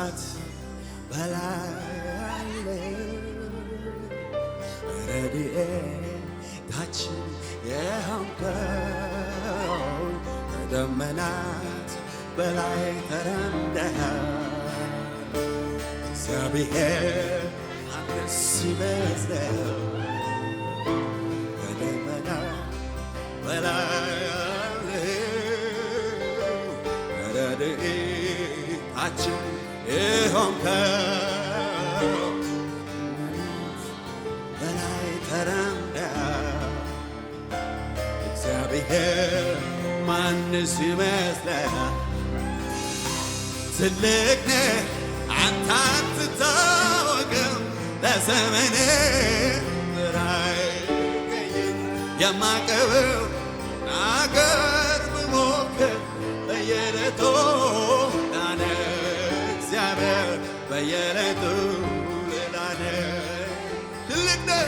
ከዘመናት በላይ ረድኤታችን የሆንከው ከደመናት በላይ ተራምደሃል እግዚአብሔር አንተን ሲመስለው ከደመናት በላይ ረድኤታችን የሆንከው በላይ ተራምደሃል እግዚአብሔር ማንስ ይመስልሃል ትልቅ ነህ አንተ አትታወቅም ለዘመንህ የማቀርበው ነገር ብሞክር በየዕለቱ ላነ እግዚአብሔር በየዕለቱ ላነ ትልቅ ነህ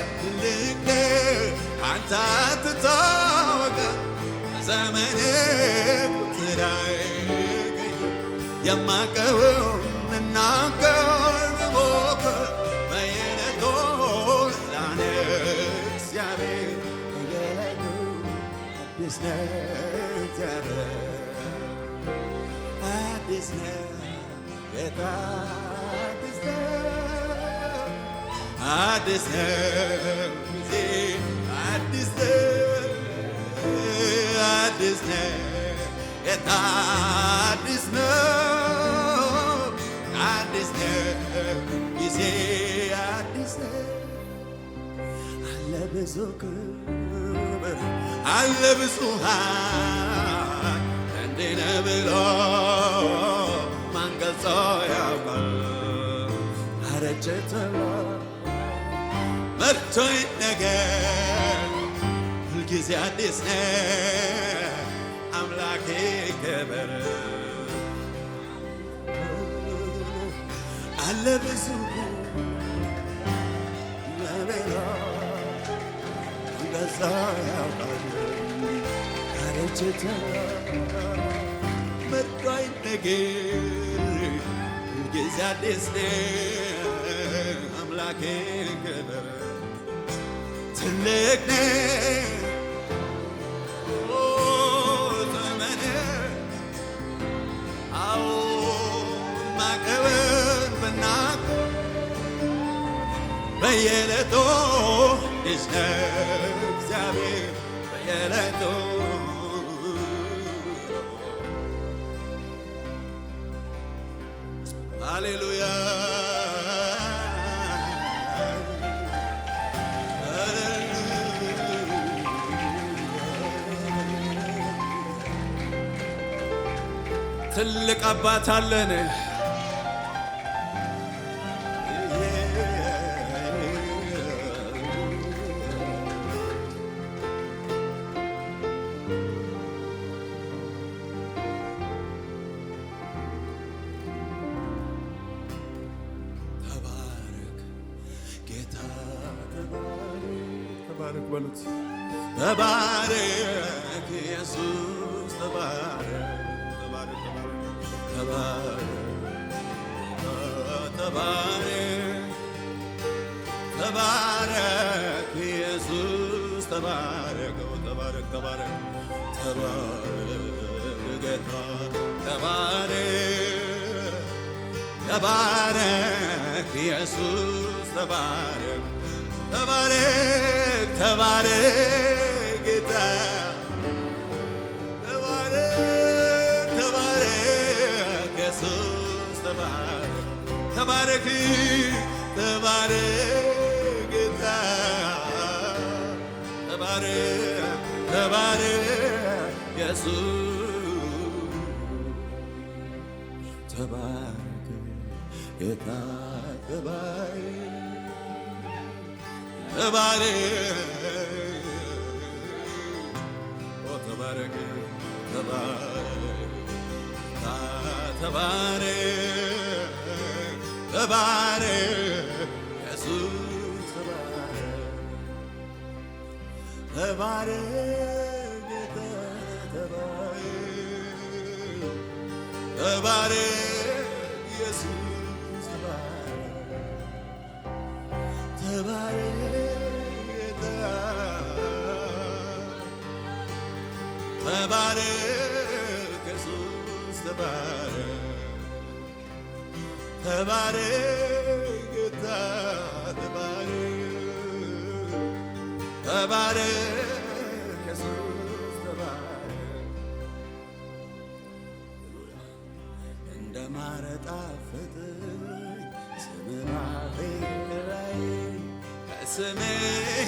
አንተ አትታወቅም ዘመንህ የማቀርበው ልናገር ብሞክር በየዕለቱ ላነ እግዚአብሔር በየዕለቱ አዲስ ነህ እግዚአብሔር አዲስ ነህ ጌታ አዲስ ነህ ጊዜ አዲስ ነህ ጌታ አዲስ ነህ ጊዜ አዲስ ነህ አለ ብዙ ክብር አለ ብዙ ኃይል እንዲህ ነህ ብሎ ማን ገልጾ ያውቃል አረጀ ተብሎ መርቶኝ ነገር ሁልጊዜ አዲስ ነህ አምላኬ ክብር አለ ብዙ ለቤላ ገዛ ያውቃል አረጀተ መርቶኝ ነገር ሁልጊዜ አዲስ ነህ አምላኬ ክብር ትልቅ ነህ በየዕለቱ አዲስ ነህ እግዚአብሔር በየዕለቱ ሃሌሉያ ትልቅ አባት አለን ተባረክ በሉት ተባረክ ኢየሱስ ተባረክ ተባረክ ኢየሱስ ተባረክ ጌታ ተባረክ ኢየሱስ ተባረክ ጌታ ተባረክ ኢየሱስ ተባረክ ጌታ ተባረክ ኢየሱስ ተባረክ ጌታ ተባረክ ኢየሱስ ተባረክ ጌታ ተባረክ ኢየሱስ ተባረክ ተባረክ ኢየሱስ ተባረክ ተባረክ ጌታ ተባረክ ተባረክ ኢየሱስ ተባረክ እንደ ማር ጣፈጠኝ ስምህ በአፌ ላይ ከስምህ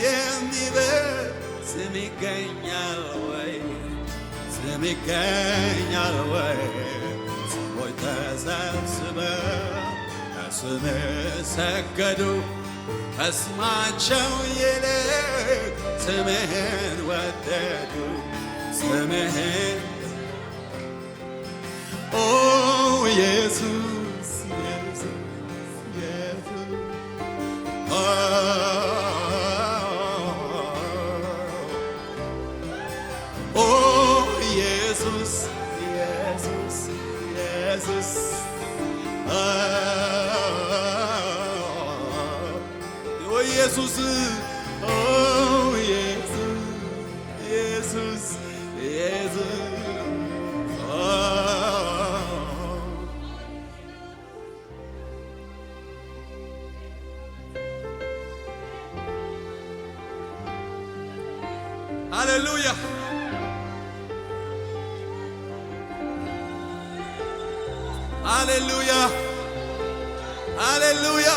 የሚበልጥ ስም ይገኛል ወይ? ስም ይገኛል ወይ? ሰዎች ተሰብስበው ከስምህ ሰገዱ ከስማቸው ይልቅ ስምህን ወደዱ ስምህን ኦ ኢየሱስ ኢየሱስ ኢየሱስ ኦ ኢየሱስ ኢየሱስ ኢየሱስ ኦ ኢየሱስ ኦ ኢየሱስ ኢየሱስ ኢየሱስ ሃሌሉያ ሃሌሉያ ሃሌሉያ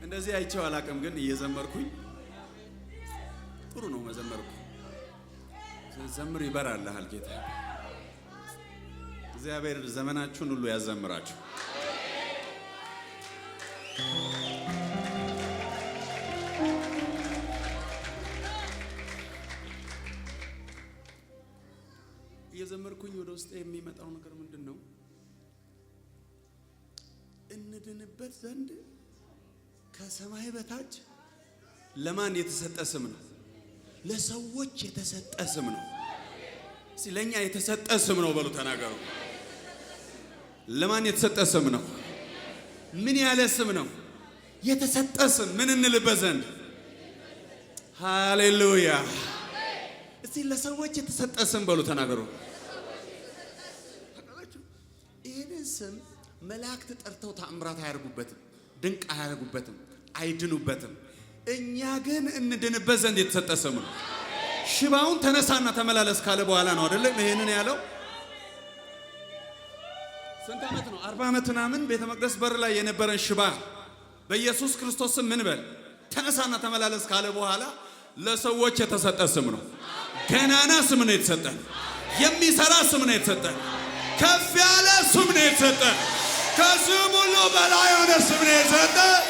እንደዚህ አይቼው አላውቅም፣ ግን እየዘመርኩኝ ጥሩ ነው መዘመርኩ። ዘምር ይበራልሃል ጌታ። እግዚአብሔር ዘመናችሁን ሁሉ ያዘምራችሁ። እየዘመርኩኝ ወደ ውስጥ የሚመጣው ነገር ምንድን ነው? እንድንበት ዘንድ ከሰማይ በታች ለማን የተሰጠ ስም ነው? ለሰዎች የተሰጠ ስም ነው። ለኛ የተሰጠ ስም ነው በሉ ተናገሩ። ለማን የተሰጠ ስም ነው? ምን ያለ ስም ነው? የተሰጠ ስም ምን እንልበት ዘንድ? ሃሌሉያ። እስቲ ለሰዎች የተሰጠ ስም በሉ ተናገሩ። ይሄንን ስም መላእክት ጠርተው ተአምራት አያርጉበትም፣ ድንቅ አያርጉበትም፣ አይድኑበትም። እኛ ግን እንድንበት ዘንድ የተሰጠ ስም ነው። ሽባውን ተነሳና ተመላለስ ካለ በኋላ ነው አይደለም ይሄንን ያለው። ስንት ዓመት ነው? 40 ዓመት ምናምን ቤተ መቅደስ በር ላይ የነበረን ሽባ በኢየሱስ ክርስቶስ ስም ምን በል ተነሳና ተመላለስ ካለ በኋላ ለሰዎች የተሰጠ ስም ነው። ገናና ስም ነው የተሰጠን። የሚሰራ ስም ነው የተሰጠን። ከፍ ያለ ስም ነው የተሰጠን። ከስም ሁሉ በላይ የሆነ ስም ነው የተሰጠን።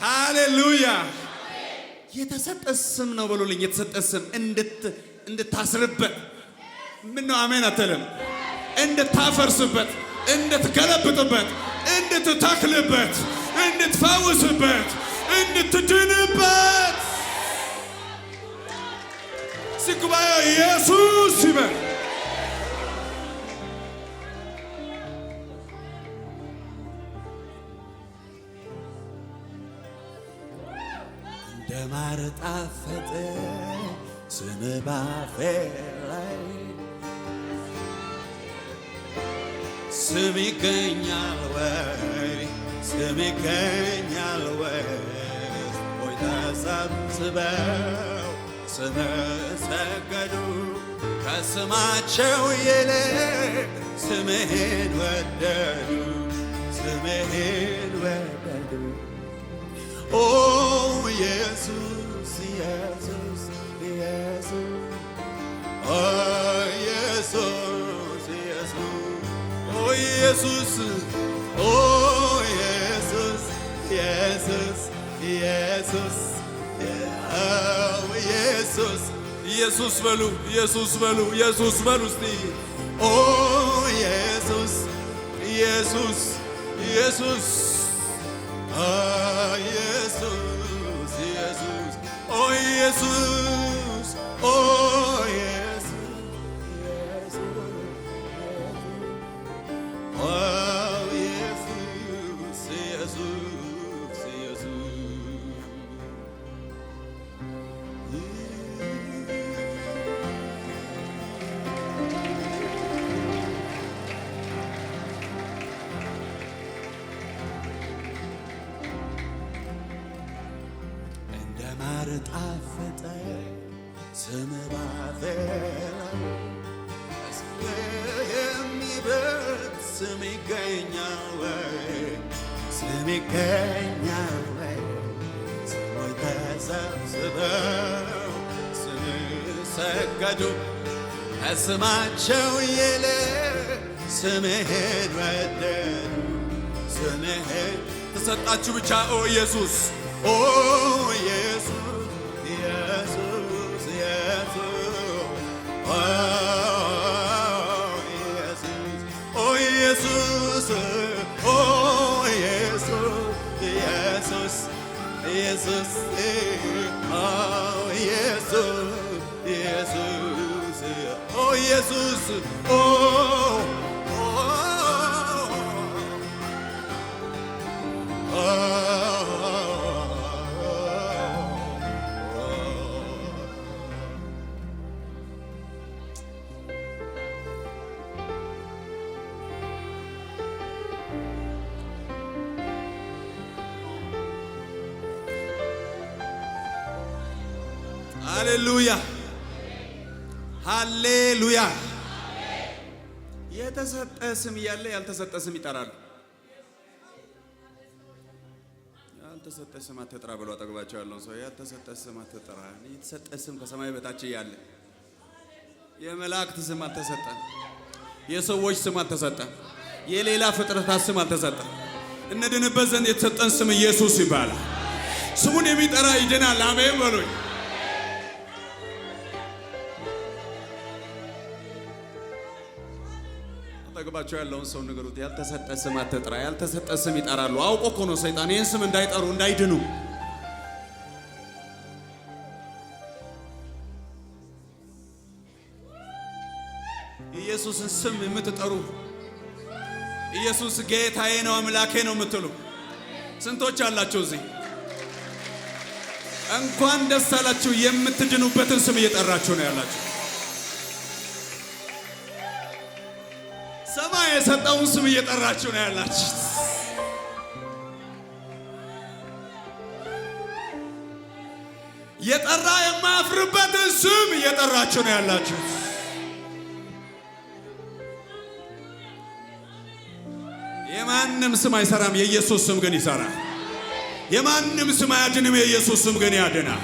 ሃሌሉያ። የተሰጠ ስም ነው በሉልኝ። የተሰጠ ስም እንድታስርበት ምን ነው አሜን አትልም? እንድታፈርስበት፣ እንድትገለብጥበት፣ እንድትተክልበት፣ እንድትፈውስበት፣ እንድትድንበት ሲጉባኤ ኢየሱስ ይበል። እንደ ማር ጣፈጠ ስምህ በአፌ ላይ ስም ይገኛል ወይ? ስም ይገኛል ወይ? ሰዎች ተሰብስበው ስምህ ሰገዱ ከስማቸው ይልቅ ስምህን ወደዱ ስምህን ወደዱ። ኦ ኢየሱስ ኢየሱስ ኢየሱስ ኦ ኢየሱስ ኢየሱስ ኦ ኢየሱስ ኦ ኢየሱስ ኢየሱስ ኢየሱስ ኢየሱስ ኢየሱስ በሉ ኢየሱስ በሉ ኢየሱስ በሉ እስቲ ኦ ኢየሱስ ኢየሱስ ኢየሱስ የጣፈጠ ስም ባፌ ላይ የሚበልጥ ስም ይገኛል ወይ? ስም ይገኛል ወይ? ሰዎች ተሰብስበው ስም ሰገዱ ከስማቸው ይልቅ ስምህን ወደዱ። ስምህን ተሰጣችሁ ብቻ ኦ ኢየሱስ ኦ ኢየሱስ ኢየሱስ ኢየሱስ ኦ ኢየሱስ ኦ ኢየሱስ ኢየሱስ ኢየሱስ ኦ ኢየሱስ ኢየሱስ ኦ ኢየሱስ ኦ ሃሌሉያ ሃሌሉያ። የተሰጠ ስም እያለ ያልተሰጠ ስም ይጠራሉ። ያልተሰጠ ስም አትጥራ ብሎ አጠገባቸው ያለውን ሰው ያልተሰጠ ስም አትጥራ። የተሰጠ ስም ከሰማይ በታች እያለ የመላእክት ስም አልተሰጠን፣ የሰዎች ስም አልተሰጠን፣ የሌላ ፍጥረታት ስም አልተሰጠን። እንድንበት ዘንድ የተሰጠን ስም ኢየሱስ ይባላል። ስሙን የሚጠራ ይድናል። አሜን በሉኝ። አጠገባቸው ያለውን ሰው ንገሩት፣ ያልተሰጠ ስም አትጥራ። ያልተሰጠ ስም ይጠራሉ። አውቆ እኮ ነው ሰይጣን ይህን ስም እንዳይጠሩ እንዳይድኑ። ኢየሱስን ስም የምትጠሩ ኢየሱስ ጌታዬ ነው አምላኬ ነው የምትሉ ስንቶች አላችሁ እዚህ? እንኳን ደስ አላችሁ። የምትድኑበትን ስም እየጠራችሁ ነው ያላችሁ። ሰማይ የሰጠውን ስም እየጠራችሁ ነው ያላችሁ። የጠራ የማያፍርበትን ስም እየጠራችሁ ነው ያላችሁ። የማንም ስም አይሰራም፣ የኢየሱስ ስም ግን ይሰራል። የማንም ስም አያድንም፣ የኢየሱስ ስም ግን ያድናል።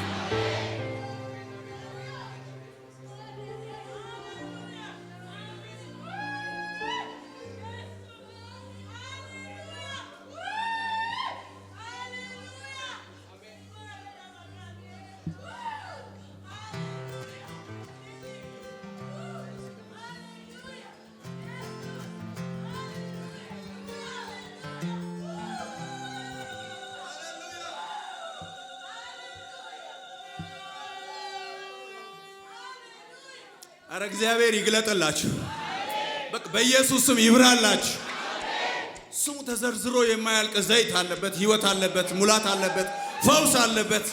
አረ እግዚአብሔር ይግለጥላችሁ። በቃ በኢየሱስ ስም ይብራላችሁ። ስሙ ተዘርዝሮ የማያልቅ ዘይት አለበት፣ ህይወት አለበት፣ ሙላት አለበት፣ ፈውስ አለበት፣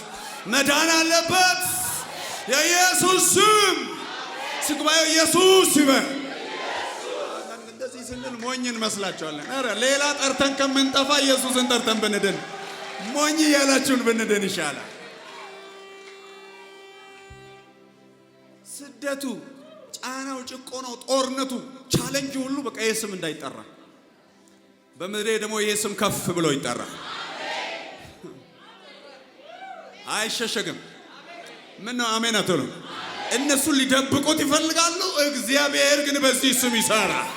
መዳን አለበት። የኢየሱስ ስም ስግባዩ ኢየሱስ ይበል። እንደዚህ ስንል ሞኝ እንመስላችኋለን። አረ ሌላ ጠርተን ከምንጠፋ ኢየሱስን ጠርተን ብንድን፣ ሞኝ ያላችሁን ብንድን ይሻላል። ስደቱ፣ ጫናው፣ ጭቆናው፣ ጦርነቱ፣ ቻሌንጅ ሁሉ በቃ ይህ ስም እንዳይጠራ በምድሬ ደግሞ ይህ ስም ከፍ ብሎ ይጠራ። አይሸሸግም። ምን ነው አሜን አትሉ? እነሱ ሊደብቁት ይፈልጋሉ። እግዚአብሔር ግን በዚህ ስም ይሰራል፣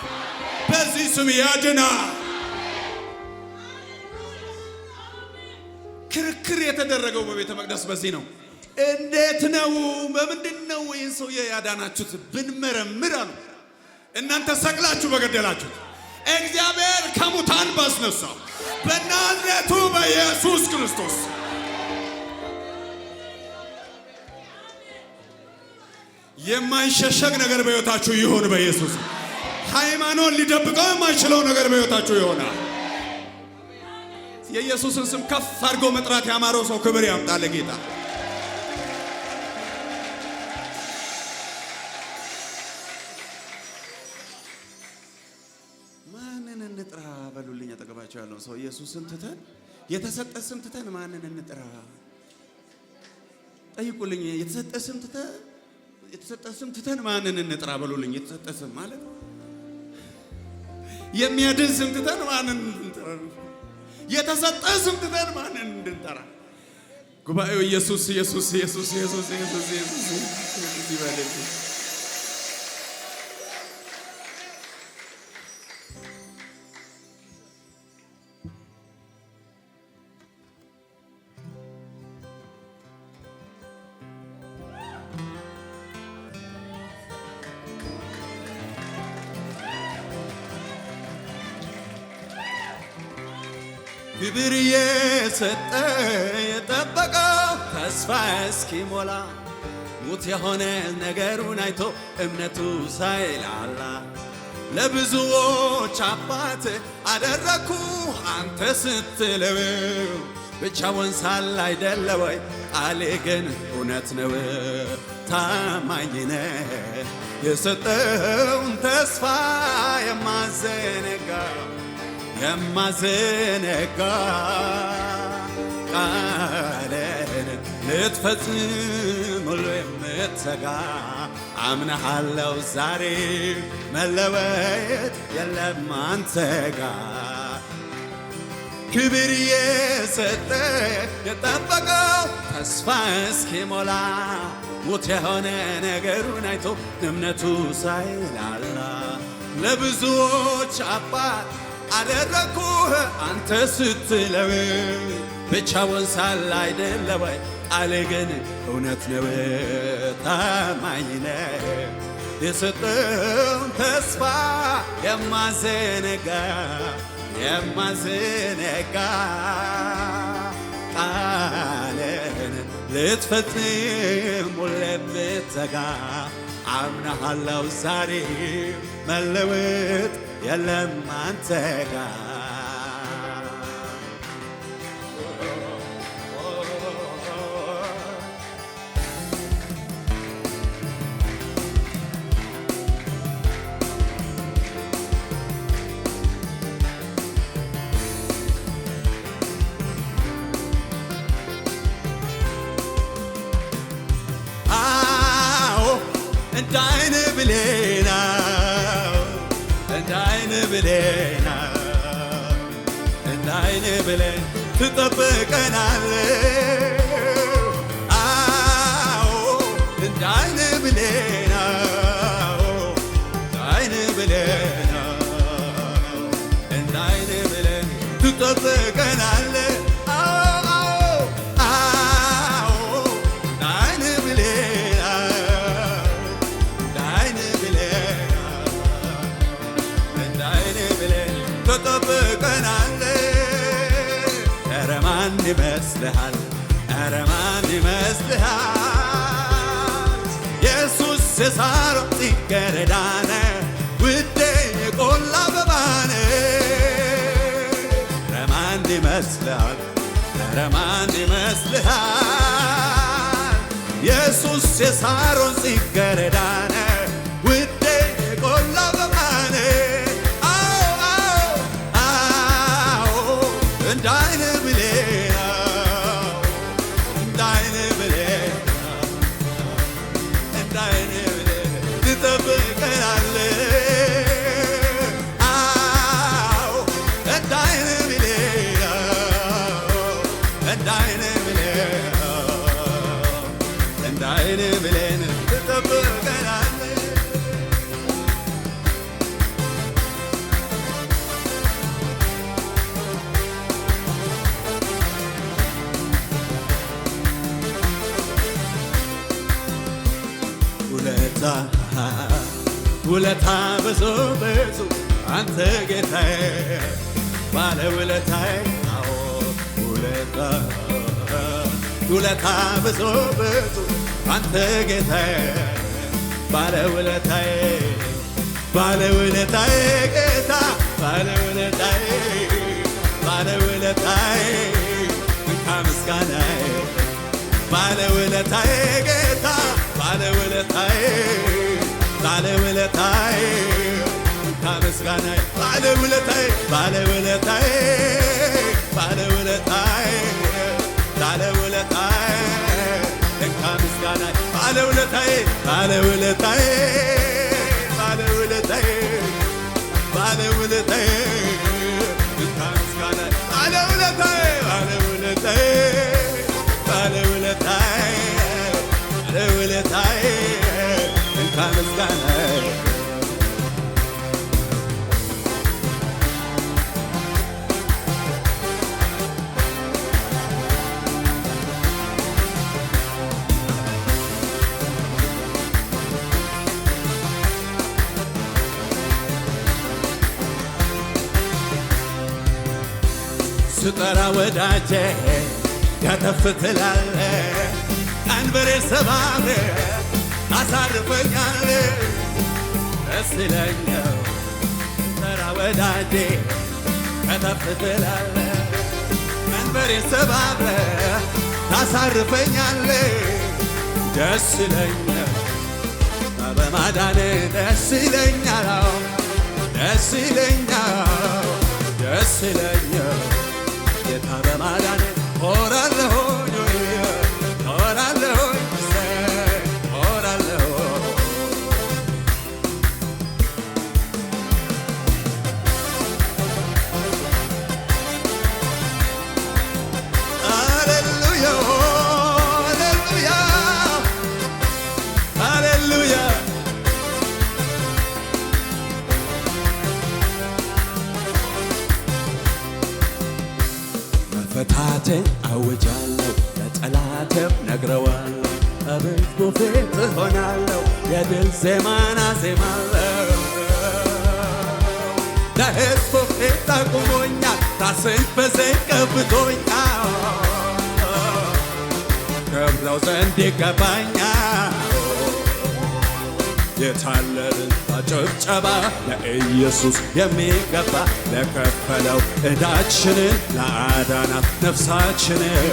በዚህ ስም ያድናል። ክርክር የተደረገው በቤተ መቅደስ በዚህ ነው። እንዴት ነው? በምንድን ነው ይህን ሰውዬ ያዳናችሁት? ብንመረምር አሉ። እናንተ ሰቅላችሁ በገደላችሁት እግዚአብሔር ከሙታን ባስነሳው በናዝሬቱ በኢየሱስ ክርስቶስ የማይሸሸግ ነገር በሕይወታችሁ ይሁን። በኢየሱስ ሃይማኖት ሊደብቀው የማይችለው ነገር በሕይወታችሁ ይሆናል። የኢየሱስን ስም ከፍ አድርጎ መጥራት ያማረው ሰው ክብር ያምጣል ጌታ። ማንን እንጥራ በሉልኝ። አጠገባቸው ያለው ሰው ኢየሱስን ትተን የተሰጠ ስም ትተን ማንን እንጥራ? ጠይቁልኝ። የተሰጠ ስም ትተን ማንን እንጥራ በሉልኝ። የተሰጠ ስም ማለት የሚያድን ስም ትተን ማንን እንጥራ? የተሰጠ ስም ትተን ማንን እንድንጠራ? ጉባኤው ኢየሱስ ኢየሱስ ኢየሱስ ኢየሱስ ኢየሱስ ኢየሱስ ይበልልኝ። ክብር የሰጠ የጠበቀው ተስፋ እስኪሞላ ሙት የሆነ ነገሩን አይቶ እምነቱ ሳይላላ ለብዙዎች አባት አደረኩ አንተ ስትለው ብቻውን ሳለ አይደለ ወይ ቃሌ ግን እውነት ነው። ታማኝ ነህ የሰጠውን ተስፋ የማዘነጋ ቃልን ልትፈጽም ሁሉ የምትተጋ አምነሃለው ዛሬ መለወጥ የለም አንተ ጋር። ክብር የሰጠ የጠበቀው ተስፋ እስኪሞላ ሙት የሆነ ነገሩን አይቶ እምነቱ ሳይላላ ለብዙዎች አባት አደረኩህ አንተ ስትለው ብቻውን ሳለ አይደለ ወይ ቃሌ ግን እውነት ነው። ታማኝ ነህ የሰጠውን ተስፋ የማዘነጋ ቃልን ልትፈጽም ሁሌ የምትተጋ አምነሃለው ዛሬ መለወጥ የለም አንተ ጋር። አዎ እንደ ዓይን ብሌን እንደ ዓይን ብሌን ትጠብቀናለህ። አዎ እንደ ዓይን ብሌን እንደ ዓይን ብሌን ትጠብቀናለህ። ኧረ ማን ይመስልሃል? ኧረ ማን ይመስልሃል? ኢየሱስ የሳሮን ጽጌረዳ ነው ውዴ የቆላ አበባ ነው። ኧረ ማን ይመስልሃል? ኧረ ማን ይመስልሃል? ኢየሱስ የሳሮን ጽጌረዳ ነው ውዴ የቆላ አበባ ነው። እንደ ዓይን ብሌን ትጠብቀናለህ። አዎ እንደ ዓይን ብሌን ትጠብቀናለህ። ውለታ ብዙ ብዙ አንተ ጌታዬ ባለ ውለታዬ። አዎ ውለታ ብዙ ብዙ አንተ ጌታዬ ባለ ውለታዬ ጌታ ባለ ውለታዬ እንካ ምስጋናዬ ባለ ውለታዬ ጌታ ባለ ውለታዬ እንካ ምስጋናዬ ባለ ውለታዬ እንካ ምስጋና ባለውለታዬ ባለውለታዬ ባለውለታዬ ባለውለታዬ እንካ ምስጋና ባለውለታዬ ባለውለታዬ ባለውለታዬ ባለውለታዬ እንካ ምስጋና ስጠራ ወዳጄ ከተፍ ትላለህ ቀንበሬ ሰባብረህ ታሳርፈኛለህ ደስ ይለኛል ስጠራ ወዳጄ ከተፍ ትላለህ ቀንበሬ ሰባብረህ ታሳርፈኛለህ ደስ ይለኛል በማዳንህ ደስ ይለኛል ደስ ይለኛል ደስ ይለኛል ጌታ በማዳን ሆራለሁ ሆራለሁ ሆራለሁ ሃሌሉያ ሃሌሉያ ሃሌሉያ መፈታቴን አውጃለሁ ለጠላቴም ነግረዋለሁ በሕዝቡ ፊት እሆናለሁ የድል ዜማን አዜማለሁ ለሕዝቡ ፊት አቁሞኛል ራሴን በዘይት ቀብቶኛል ከብለው ዘንድ ይገባኛል የታለልን ጭብጨባ ለኢየሱስ የሚገባ ለከፈለው ዕዳችንን ለአዳናት ነፍሳችንን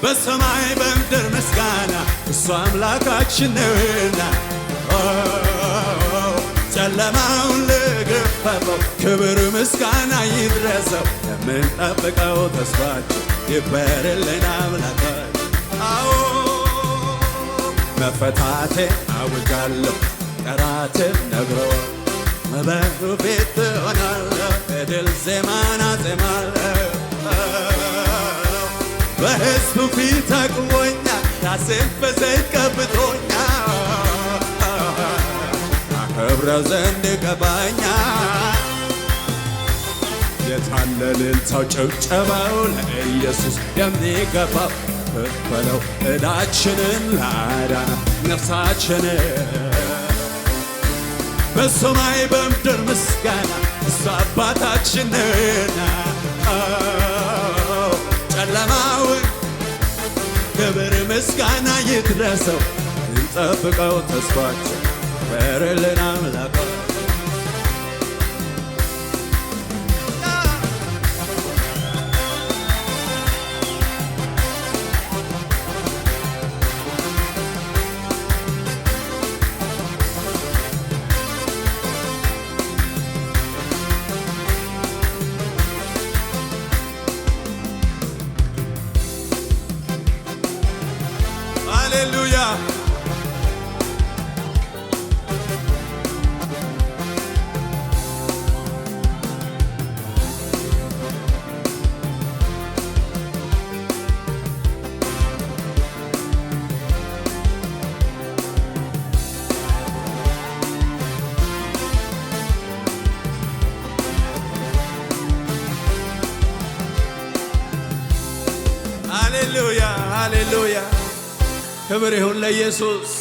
በሰማይ በምድር ምስጋና እሱ አምላካችን ነውና ጨለማውን ለገፈፈው ክብር ምስጋና ይድረሰው የምንጠብቀው ተስፋችን ይበርልን አምላካችን መፈታቴን አውጃለሁ ጠላቴም ነግረዋል በሕዝቡ ፊት እሆናለሁ የድል ዜማን አዜማለሁ በሕዝቡ ፊት አቁሞኛል ራሴን በዘይት ቀብቶኛል አከብረው ዘንድ ይገባኛል የታለ እልልታው ጭብጨባው ለኢየሱስ የሚገባው ከፈለው ዕዳችንን ለአዳናት ነፍሳችንን በሰማይ በምድር ምስጋና እሱ አባታችን ነውና ጨለማውን ክብር ምስጋና ይድረሰው እንጠብቀው ተስፋችን በርልን አምላክ ሃሌሉያ ሃሌሉያ ሃሌሉያ ክብር ይሁን ለኢየሱስ